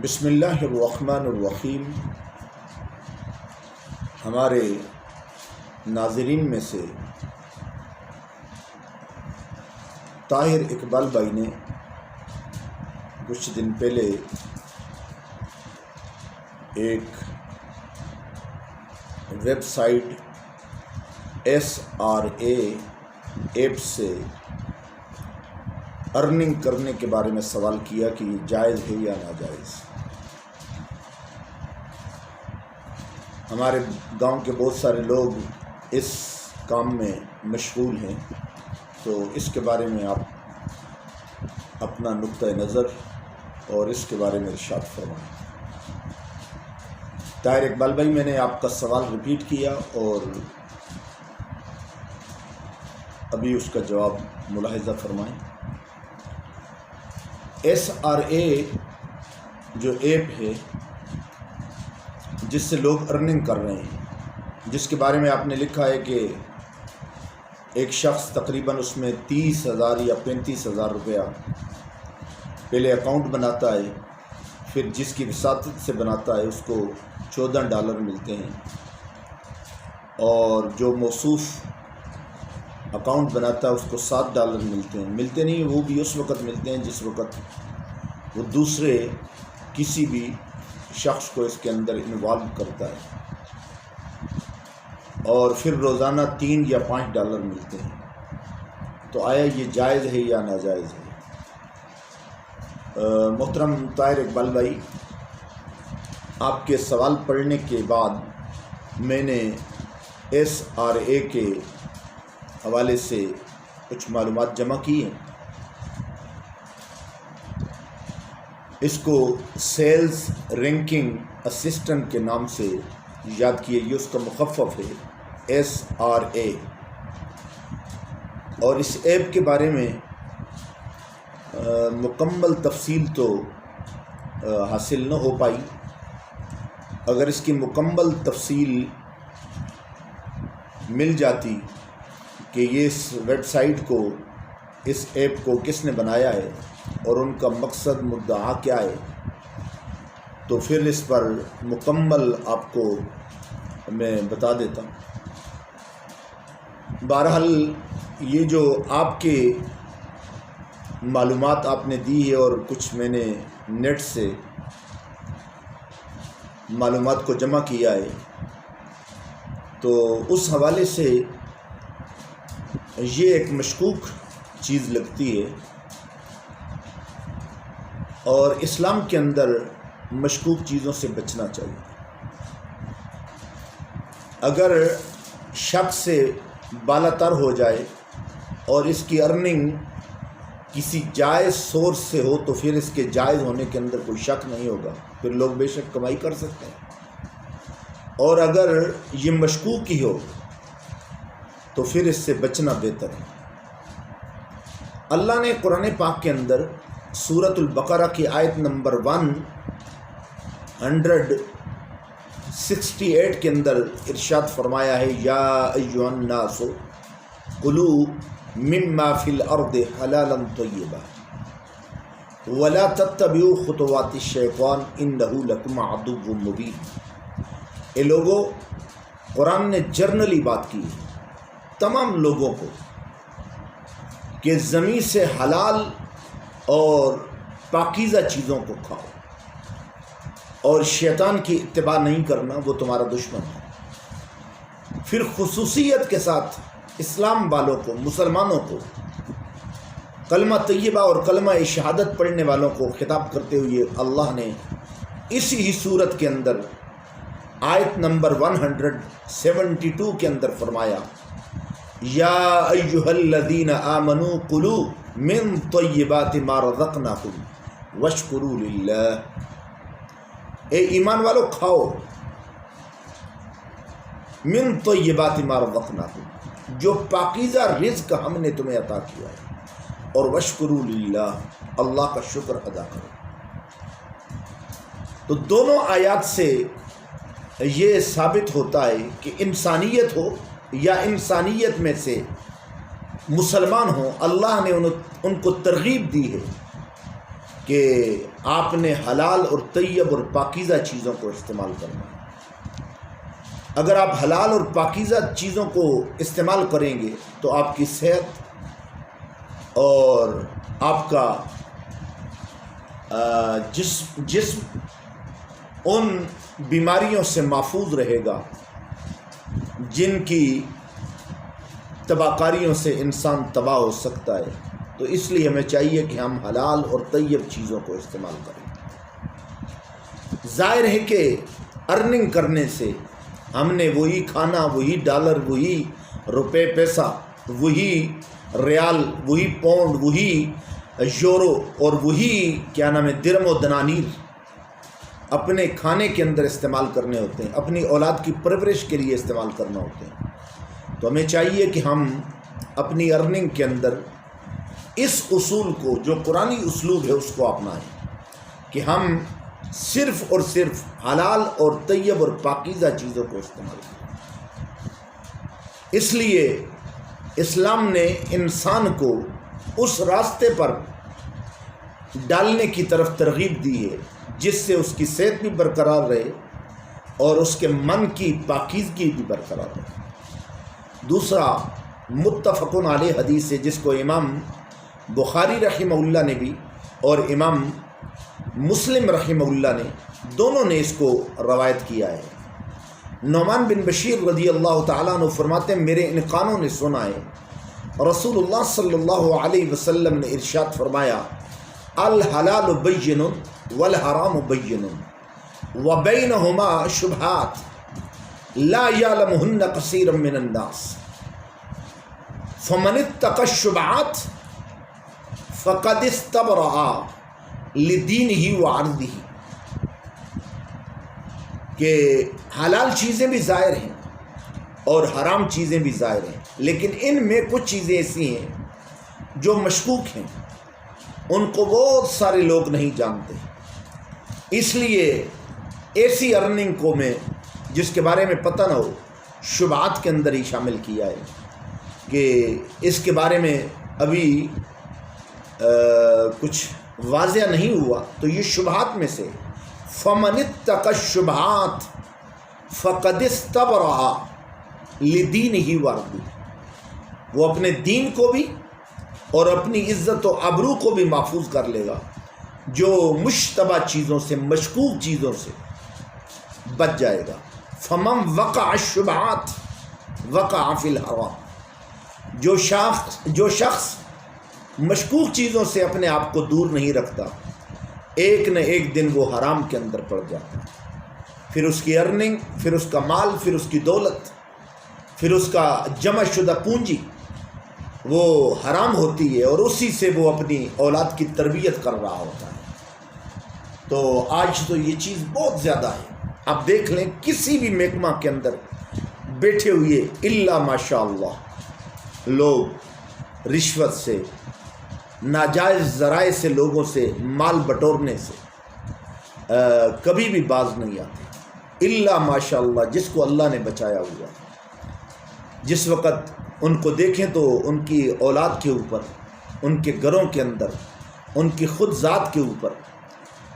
بسم اللہ الرحمن الرحیم۔ ہمارے ناظرین میں سے طاہر اقبال بھائی نے کچھ دن پہلے ایک ویب سائٹ SRA ایپ سے ارننگ کرنے کے بارے میں سوال کیا کہ یہ جائز ہے یا ناجائز۔ ہمارے گاؤں کے بہت سارے لوگ اس کام میں مشغول ہیں، تو اس کے بارے میں آپ اپنا نقطۂ نظر اور اس کے بارے میں ارشاد فرمائیں۔ طاہر اقبال بھائی، میں نے آپ کا سوال ریپیٹ کیا اور ابھی اس کا جواب ملاحظہ فرمائیں۔ SRA جو ایپ ہے جس سے لوگ ارننگ کر رہے ہیں، جس کے بارے میں آپ نے لکھا ہے کہ ایک شخص تقریباً اس میں 30,000 یا 35,000 روپیہ پہلے اکاؤنٹ بناتا ہے، پھر جس کی وساطت سے بناتا ہے اس کو $14 ملتے ہیں، اور جو موصوف اکاؤنٹ بناتا ہے اس کو $7 ملتے ہیں۔ ملتے نہیں، وہ بھی اس وقت ملتے ہیں جس وقت وہ دوسرے کسی بھی شخص کو اس کے اندر انوالو کرتا ہے، اور پھر روزانہ $3 یا $5 ملتے ہیں۔ تو آیا یہ جائز ہے یا ناجائز ہے؟ محترم طاہر اقبال بھائی، آپ کے سوال پڑھنے کے بعد میں نے SRA کے حوالے سے کچھ معلومات جمع کی ہیں۔ اس کو سیلز رینکنگ اسسٹنٹ کے نام سے یاد کیے، یہ اس کا مخفف ہے SRA۔ اور اس ایپ کے بارے میں مکمل تفصیل تو حاصل نہ ہو پائی۔ اگر اس کی مکمل تفصیل مل جاتی کہ یہ اس ویب سائٹ کو، اس ایپ کو کس نے بنایا ہے اور ان کا مقصد مدعا کیا ہے، تو پھر اس پر مکمل آپ کو میں بتا دیتا ہوں۔ بہرحال یہ جو آپ کے معلومات آپ نے دی ہے اور کچھ میں نے نیٹ سے معلومات کو جمع کیا ہے، تو اس حوالے سے یہ ایک مشکوک چیز لگتی ہے، اور اسلام کے اندر مشکوک چیزوں سے بچنا چاہیے۔ اگر شک سے بالاتر ہو جائے اور اس کی ارننگ کسی جائز سورس سے ہو تو پھر اس کے جائز ہونے کے اندر کوئی شک نہیں ہوگا، پھر لوگ بے شک کمائی کر سکتے ہیں۔ اور اگر یہ مشکوک ہی ہو تو پھر اس سے بچنا بہتر ہے۔ اللہ نے قرآن پاک کے اندر سورۃ البقرہ کی آیت نمبر 168 کے اندر ارشاد فرمایا ہے، یا ایھا الناس کلوا مما فی الارض حلالا طیبا ولا تتبعوا خطوات الشیطان انہ لکم عدو مبین۔ اے لوگو، قرآن نے جرنلی بات کی ہے تمام لوگوں کو کہ زمین سے حلال اور پاکیزہ چیزوں کو کھاؤ، اور شیطان کی اتباع نہیں کرنا، وہ تمہارا دشمن ہے۔ پھر خصوصیت کے ساتھ اسلام والوں کو، مسلمانوں کو، کلمہ طیبہ اور کلمہ شہادت پڑھنے والوں کو خطاب کرتے ہوئے اللہ نے اسی ہی صورت کے اندر آیت نمبر 172 کے اندر فرمایا، یا ایھا الذین آمنوا کلوا من طیبات ما رزقناکم واشکروا للہ۔ اے ایمان والو، کھاؤ من طیبات ما رزقناکم، جو پاکیزہ رزق ہم نے تمہیں عطا کیا ہے، اور واشکروا للہ، اللہ کا شکر ادا کرو۔ تو دونوں آیات سے یہ ثابت ہوتا ہے کہ انسانیت ہو یا انسانیت میں سے مسلمان ہوں، اللہ نے ان کو ترغیب دی ہے کہ کہ آپ نے حلال اور طیب اور پاکیزہ چیزوں کو استعمال کرنا ہے۔ اگر آپ حلال اور پاکیزہ چیزوں کو استعمال کریں گے تو آپ کی صحت اور آپ کا جسم ان بیماریوں سے محفوظ رہے گا جن کی تباہ کاریوں سے انسان تباہ ہو سکتا ہے۔ تو اس لیے ہمیں چاہیے کہ ہم حلال اور طیب چیزوں کو استعمال کریں۔ ظاہر ہے کہ ارننگ کرنے سے ہم نے وہی کھانا، وہی ڈالر، وہی روپے پیسہ، وہی ریال، وہی پاؤنڈ، وہی یورو اور وہی درم و دنانیر اپنے کھانے کے اندر استعمال کرنے ہوتے ہیں، اپنی اولاد کی پرورش کے لیے استعمال کرنا ہوتے ہیں۔ تو ہمیں چاہیے کہ ہم اپنی ارننگ کے اندر اس اصول کو، جو قرآنی اسلوب ہے، اس کو اپنائیں کہ ہم صرف اور صرف حلال اور طیب اور پاکیزہ چیزوں کو استعمال کریں۔ اس لیے اسلام نے انسان کو اس راستے پر ڈالنے کی طرف ترغیب دی ہے جس سے اس کی صحت بھی برقرار رہے اور اس کے من کی پاکیزگی بھی برقرار رہے۔ دوسرا متفقن علیہ حدیث ہے جس کو امام بخاری رحمہ اللہ نے بھی اور امام مسلم رحمہ اللہ نے دونوں نے اس کو روایت کیا ہے۔ نعمان بن بشیر رضی اللہ تعالیٰ عنہ فرماتے ہیں میرے ان کانوں نے سنا ہے رسول اللہ صلی اللہ علیہ وسلم نے ارشاد فرمایا الحلال بین والحرام بین وبینہما شبہات لا یعلمہن کثیر من الناس فمن اتقى الشبہات فقد استبرأ لدینہ وعرضہ، کہ حلال چیزیں بھی ظاہر ہیں اور حرام چیزیں بھی ظاہر ہیں، لیکن ان میں کچھ چیزیں ایسی ہیں جو مشکوک ہیں، ان کو بہت سارے لوگ نہیں جانتے۔ اس لیے ایسی ارننگ کو میں جس کے بارے میں پتہ نہ ہو شبہات کے اندر ہی شامل کیا ہے کہ اس کے بارے میں ابھی کچھ واضح نہیں ہوا، تو یہ شبہات میں سے فمن اتقى الشبہات فقد استبرأ لدینہ وعرضہ، وہ اپنے دین کو بھی اور اپنی عزت و آبرو کو بھی محفوظ کر لے گا جو مشتبہ چیزوں سے، مشکوک چیزوں سے بچ جائے گا۔ فمن وقع الشبہات وقع فی الحرام، جو شخص مشکوک چیزوں سے اپنے آپ کو دور نہیں رکھتا ایک نہ ایک دن وہ حرام کے اندر پڑ جاتا ہے، پھر اس کی ارننگ، پھر اس کا مال، پھر اس کی دولت، پھر اس کا جمع شدہ پونجی وہ حرام ہوتی ہے اور اسی سے وہ اپنی اولاد کی تربیت کر رہا ہوتا ہے۔ تو آج تو یہ چیز بہت زیادہ ہے، آپ دیکھ لیں کسی بھی محکمہ کے اندر بیٹھے ہوئے الا ماشاء اللہ لوگ رشوت سے، ناجائز ذرائع سے، لوگوں سے مال بٹورنے سے کبھی بھی باز نہیں آتے الا ماشاء اللہ، جس کو اللہ نے بچایا ہوا۔ جس وقت ان کو دیکھیں تو ان کی اولاد کے اوپر، ان کے گھروں کے اندر، ان کی خود ذات کے اوپر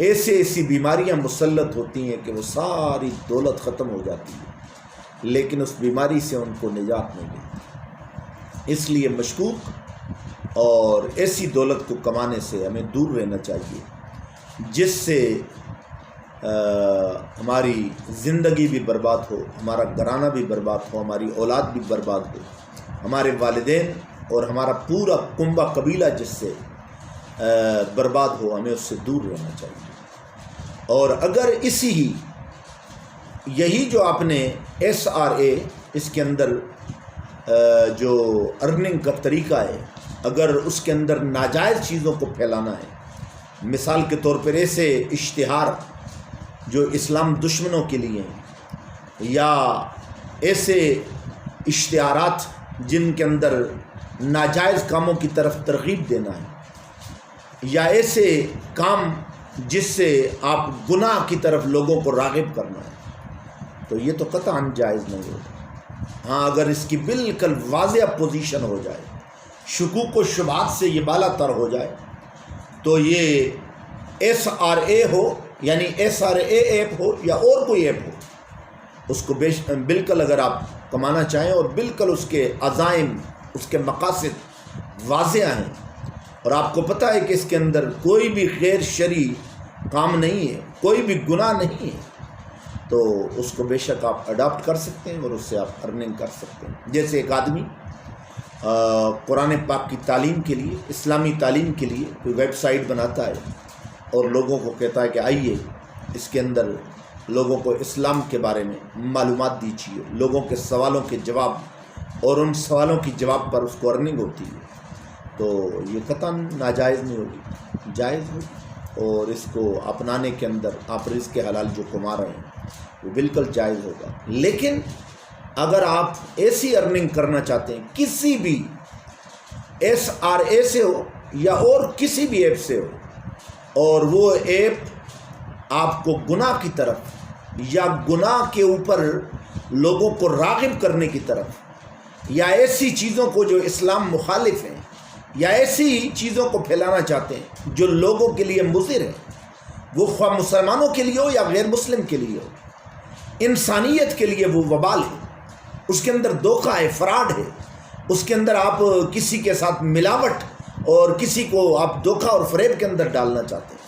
ایسی بیماریاں مسلط ہوتی ہیں کہ وہ ساری دولت ختم ہو جاتی ہے، لیکن اس بیماری سے ان کو نجات نہیں ملتی۔ اس لیے مشکوک اور ایسی دولت کو کمانے سے ہمیں دور رہنا چاہیے جس سے ہماری زندگی بھی برباد ہو، ہمارا گھرانہ بھی برباد ہو، ہماری اولاد بھی برباد ہو، ہمارے والدین اور ہمارا پورا کنبہ قبیلہ جس سے برباد ہو، ہمیں اس سے دور رہنا چاہیے۔ اور اگر یہی جو آپ نے SRA اس کے اندر جو ارننگ کا طریقہ ہے، اگر اس کے اندر ناجائز چیزوں کو پھیلانا ہے، مثال کے طور پر ایسے اشتہار جو اسلام دشمنوں کے لیے ہیں، یا ایسے اشتہارات جن کے اندر ناجائز کاموں کی طرف ترغیب دینا ہے، یا ایسے کام جس سے آپ گناہ کی طرف لوگوں کو راغب کرنا ہے، تو یہ تو قطعاً جائز نہیں ہوگا۔ ہاں اگر اس کی بالکل واضح پوزیشن ہو جائے، شکوک و شبہات سے یہ بالا تر ہو جائے، تو یہ SRA ہو یعنی SRA ایپ ہو یا اور کوئی ایپ ہو، اس کو بالکل اگر آپ کمانا چاہیں اور بالکل اس کے عزائم، اس کے مقاصد واضح ہیں اور آپ کو پتہ ہے کہ اس کے اندر کوئی بھی غیر شرعی کام نہیں ہے، کوئی بھی گناہ نہیں ہے، تو اس کو بے شک آپ اڈاپٹ کر سکتے ہیں اور اس سے آپ ارننگ کر سکتے ہیں۔ جیسے ایک آدمی قرآن پاک کی تعلیم کے لیے، اسلامی تعلیم کے لیے کوئی ویب سائٹ بناتا ہے اور لوگوں کو کہتا ہے کہ آئیے اس کے اندر لوگوں کو اسلام کے بارے میں معلومات دیجیے، لوگوں کے سوالوں کے جواب اور ان سوالوں کی جواب پر اس کو ارننگ ہوتی ہے، تو یہ قطعاً ناجائز نہیں ہوگی، جائز ہوگی، اور اس کو اپنانے کے اندر آپ رزق حلال جو کما رہے ہیں وہ بالکل جائز ہوگا۔ لیکن اگر آپ ایسی ارننگ کرنا چاہتے ہیں کسی بھی SRA سے ہو یا اور کسی بھی ایپ سے ہو، اور وہ ایپ آپ کو گناہ کی طرف یا گناہ کے اوپر لوگوں کو راغب کرنے کی طرف یا ایسی چیزوں کو جو اسلام مخالف ہیں یا ایسی چیزوں کو پھیلانا چاہتے ہیں جو لوگوں کے لیے مضر ہیں، وہ خواہ مسلمانوں کے لیے ہو یا غیر مسلم کے لیے ہو، انسانیت کے لیے وہ وبال ہے، اس کے اندر دھوکہ ہے، فراڈ ہے، اس کے اندر آپ کسی کے ساتھ ملاوٹ اور کسی کو آپ دھوکہ اور فریب کے اندر ڈالنا چاہتے ہیں،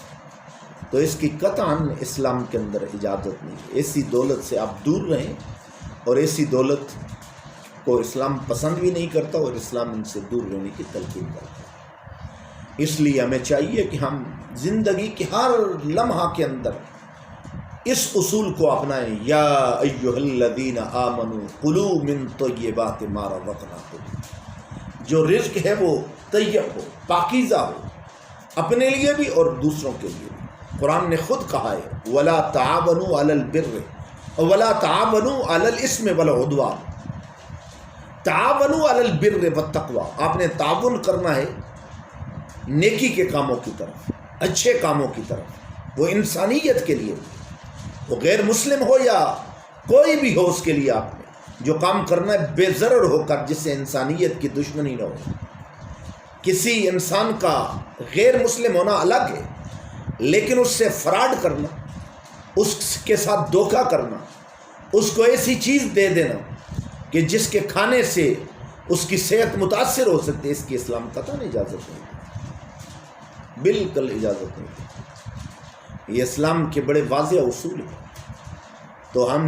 تو اس کی قطعاً اسلام کے اندر اجازت نہیں ہے۔ ایسی دولت سے آپ دور رہیں، اور ایسی دولت کو اسلام پسند بھی نہیں کرتا اور اسلام ان سے دور رہنے کی تلقین کرتا ہے۔ اس لیے ہمیں چاہیے کہ ہم زندگی کے ہر لمحہ کے اندر اس اصول کو اپنائیں، یا ایھا الذین آمنوا کلوا من طیبات ما رزقناکم، جو رزق ہے وہ طیب ہو، پاکیزہ ہو، اپنے لیے بھی اور دوسروں کے لیے بھی۔ قرآن نے خود کہا ہے وَلَا تَعَاوَنُوا عَلَى الْبِرِّ وَلَا تَعَاوَنُوا عَلَى الْإِثْمِ وَالْعُدْوَانِ، تعاونوا علی البر والتقوی، آپ نے تعاون کرنا ہے نیکی کے کاموں کی طرف، اچھے کاموں کی طرف، وہ انسانیت کے لیے، وہ غیر مسلم ہو یا کوئی بھی ہو، اس کے لیے آپ نے جو کام کرنا ہے بے ضرر ہو کر، جس سے انسانیت کی دشمنی نہ ہو۔ کسی انسان کا غیر مسلم ہونا الگ ہے، لیکن اس سے فراڈ کرنا، اس کے ساتھ دھوکہ کرنا، اس کو ایسی چیز دے دینا کہ جس کے کھانے سے اس کی صحت متاثر ہو سکتی ہے، اس کی اسلام قطعاً اجازت نہیں، بالکل اجازت نہیں۔ یہ اسلام کے بڑے واضح اصول ہیں۔ تو ہم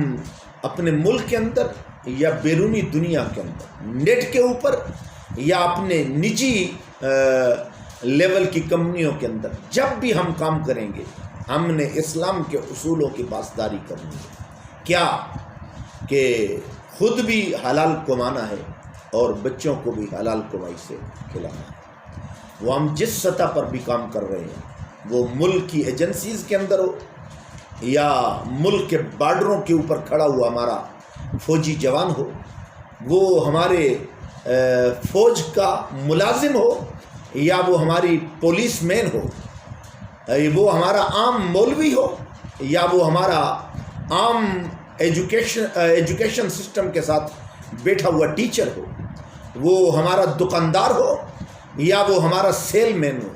اپنے ملک کے اندر یا بیرونی دنیا کے اندر، نیٹ کے اوپر یا اپنے نجی لیول کی کمپنیوں کے اندر، جب بھی ہم کام کریں گے ہم نے اسلام کے اصولوں کی پاسداری کرنی ہے۔ کیا کہ خود بھی حلال کمانا ہے اور بچوں کو بھی حلال کمائی سے کھلانا ہے۔ وہ ہم جس سطح پر بھی کام کر رہے ہیں، وہ ملک کی ایجنسیز کے اندر ہو یا ملک کے بارڈروں کے اوپر کھڑا ہوا ہمارا فوجی جوان ہو، وہ ہمارے فوج کا ملازم ہو یا وہ ہماری پولیس مین ہو، وہ ہمارا عام مولوی ہو یا وہ ہمارا عام ایجوکیشن سسٹم کے ساتھ بیٹھا ہوا ٹیچر ہو، وہ ہمارا دکاندار ہو یا وہ ہمارا سیل مین ہو،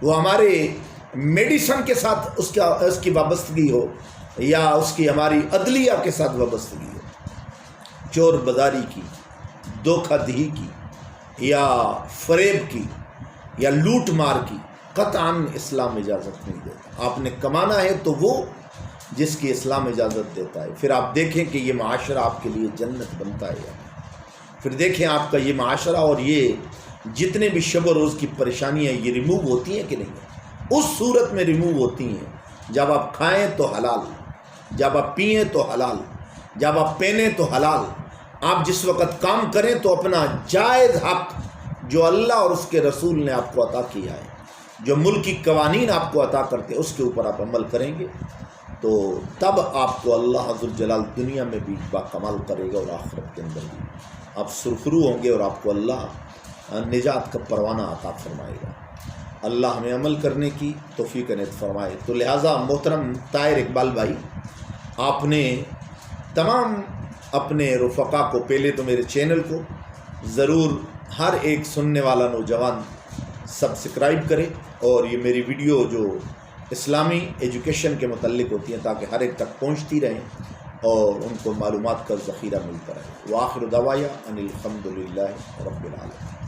وہ ہمارے میڈیسن کے ساتھ اس کی وابستگی ہو یا اس کی ہماری عدلیہ کے ساتھ وابستگی ہو، چور بازاری کی، دھوکہ دہی کی یا فریب کی یا لوٹ مار کی، قطعاً اسلام اجازت نہیں دیتا۔ آپ نے کمانا ہے تو وہ جس کی اسلام اجازت دیتا ہے۔ پھر آپ دیکھیں کہ یہ معاشرہ آپ کے لیے جنت بنتا ہے یا نہیں۔ پھر دیکھیں آپ کا یہ معاشرہ اور یہ جتنے بھی شب و روز کی پریشانیاں یہ ریموو ہوتی ہیں کہ نہیں، اس صورت میں ریموو ہوتی ہیں جب آپ کھائیں تو حلال، جب آپ پئیں تو حلال، جب آپ پہنیں تو حلال، آپ جس وقت کام کریں تو اپنا جائز حق جو اللہ اور اس کے رسول نے آپ کو عطا کیا ہے، جو ملکی قوانین آپ کو عطا کرتے اس کے اوپر آپ عمل کریں گے، تو تب آپ کو اللہ عز وجل دنیا میں بھی باکمال کرے گا اور آخرت کے اندر بھی آپ سرخرو ہوں گے اور آپ کو اللہ نجات کا پروانہ عطا فرمائے گا۔ اللہ ہمیں عمل کرنے کی توفیق عنایت فرمائے۔ تو لہٰذا محترم طاہر اقبال بھائی، آپ نے تمام اپنے رفقا کو، پہلے تو میرے چینل کو ضرور ہر ایک سننے والا نوجوان سبسکرائب کرے، اور یہ میری ویڈیو جو اسلامی ایجوکیشن کے متعلق ہوتی ہیں تاکہ ہر ایک تک پہنچتی رہیں اور ان کو معلومات کا ذخیرہ ملتا رہے۔ وآخر دعوایا ان الحمد للہ رب العالمین۔